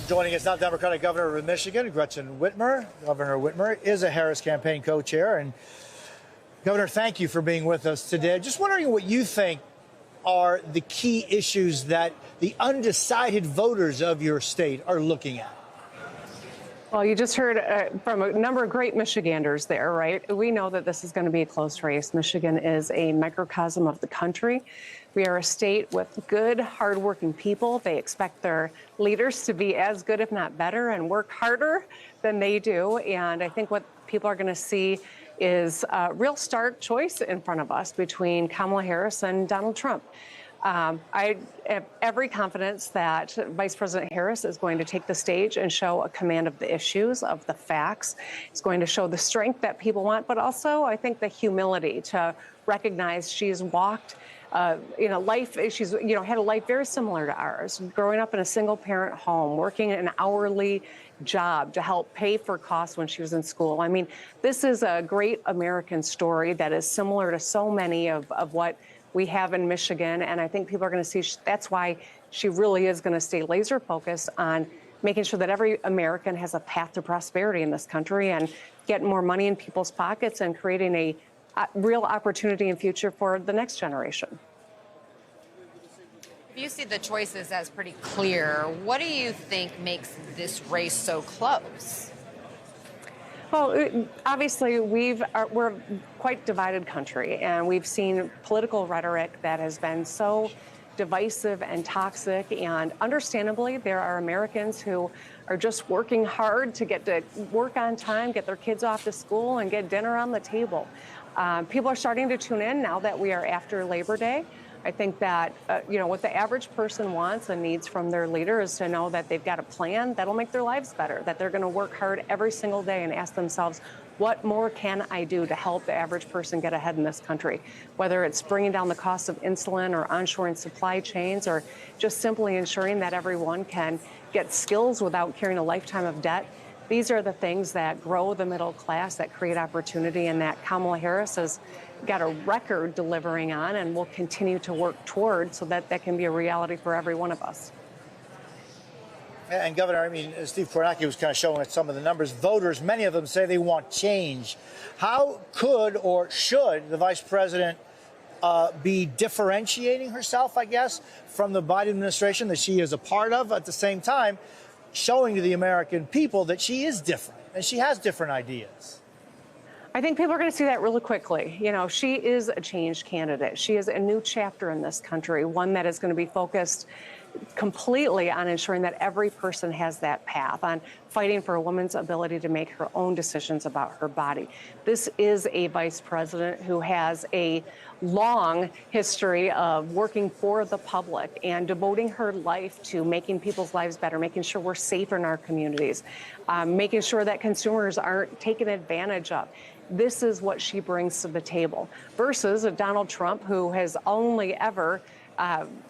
Joining us now, Democratic Governor of Michigan, Gretchen Whitmer. Governor Whitmer is a Harris campaign co-chair. And Governor, thank you for being with us today. Just wondering what you think are the key issues that the undecided voters of your state are looking at. Well, you just heard from a number of great Michiganders there, right? We know that this is going to be a close race. Michigan is a microcosm of the country. We are a state with good, hardworking people. They expect their leaders to be as good, if not better, and work harder than they do. And I think what people are going to see is a real stark choice in front of us between Kamala Harris and Donald Trump. I have every confidence that Vice President Harris is going to take the stage and show a command of the issues, of the facts. It's going to show the strength that people want, but also, I think, the humility to recognize she's walked in a life, she's had a life very similar to ours, growing up in a single-parent home, working an hourly job to help pay for costs when she was in school. I mean, this is a great American story that is similar to so many of what we have in Michigan, and I think people are going to see that's why she really is going to stay laser focused on making sure that every American has a path to prosperity in this country and getting more money in people's pockets and creating a real opportunity and future for the next generation. If you see the choices as pretty clear, what do you think makes this race so close? Well, obviously, we're a quite divided country, and we've seen political rhetoric that has been so divisive and toxic. And understandably, there are Americans who are just working hard to get to work on time, get their kids off to school, and get dinner on the table. People are starting to tune in now that we are after Labor Day. I think that, what the average person wants and needs from their leader is to know that they've got a plan that'll make their lives better, that they're going to work hard every single day and ask themselves, what more can I do to help the average person get ahead in this country? Whether it's bringing down the cost of insulin or onshoring supply chains or just simply ensuring that everyone can get skills without carrying a lifetime of debt. These are the things that grow the middle class, that create opportunity, and that Kamala Harris has got a record delivering on and will continue to work toward so that that can be a reality for every one of us. And Governor, I mean, Steve Kornacki was kind of showing us some of the numbers. Voters, many of them say they want change. How could or should the vice president be differentiating herself, I guess, from the Biden administration that she is a part of, at the same time showing to the American people that she is different and she has different ideas? I think people are going to see that really quickly. She is a change candidate. She is a new chapter in this country, one that is going to be focused completely on ensuring that every person has that path, on fighting for a woman's ability to make her own decisions about her body. This is a vice president who has a long history of working for the public and devoting her life to making people's lives better, making sure we're safer in our communities, making sure that consumers aren't taken advantage of. This is what she brings to the table versus a Donald Trump who has only ever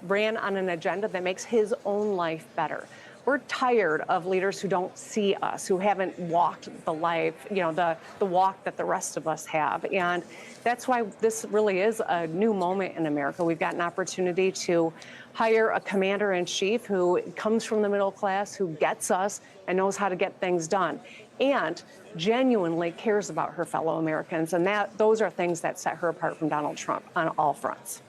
ran on an agenda that makes his own life better. We're tired of leaders who don't see us, who haven't walked the life, the walk that the rest of us have. And that's why this really is a new moment in America. We've got an opportunity to hire a commander-in-chief who comes from the middle class, who gets us and knows how to get things done, and genuinely cares about her fellow Americans. And those are things that set her apart from Donald Trump on all fronts.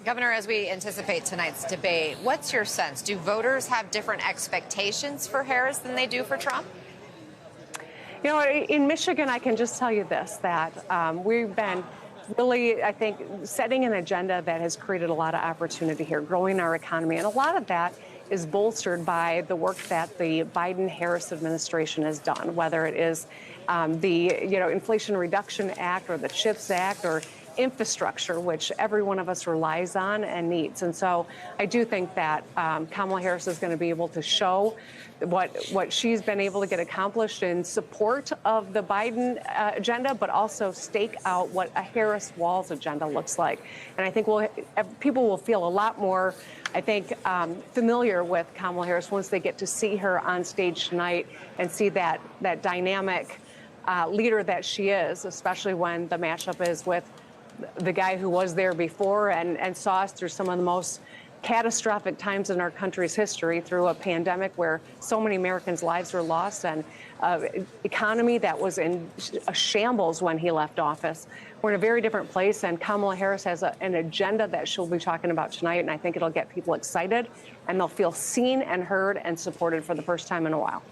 Governor, as we anticipate tonight's debate, what's your sense? Do voters have different expectations for Harris than they do for Trump? In Michigan, I can just tell you this, that we've been really, I think, setting an agenda that has created a lot of opportunity here, growing our economy. And a lot of that is bolstered by the work that the Biden-Harris administration has done, whether it is the Inflation Reduction Act or the CHIPS Act or infrastructure, which every one of us relies on and needs. And so I do think that Kamala Harris is going to be able to show what she's been able to get accomplished in support of the Biden agenda, but also stake out what a Harris-Walz agenda looks like. And I think people will feel a lot more, I think, familiar with Kamala Harris once they get to see her on stage tonight and see that dynamic leader that she is, especially when the matchup is with the guy who was there before and saw us through some of the most catastrophic times in our country's history, through a pandemic where so many Americans' lives were lost, and economy that was in a shambles when he left office. We're in a very different place, and Kamala Harris has an agenda that she'll be talking about tonight, and I think it'll get people excited, and they'll feel seen and heard and supported for the first time in a while.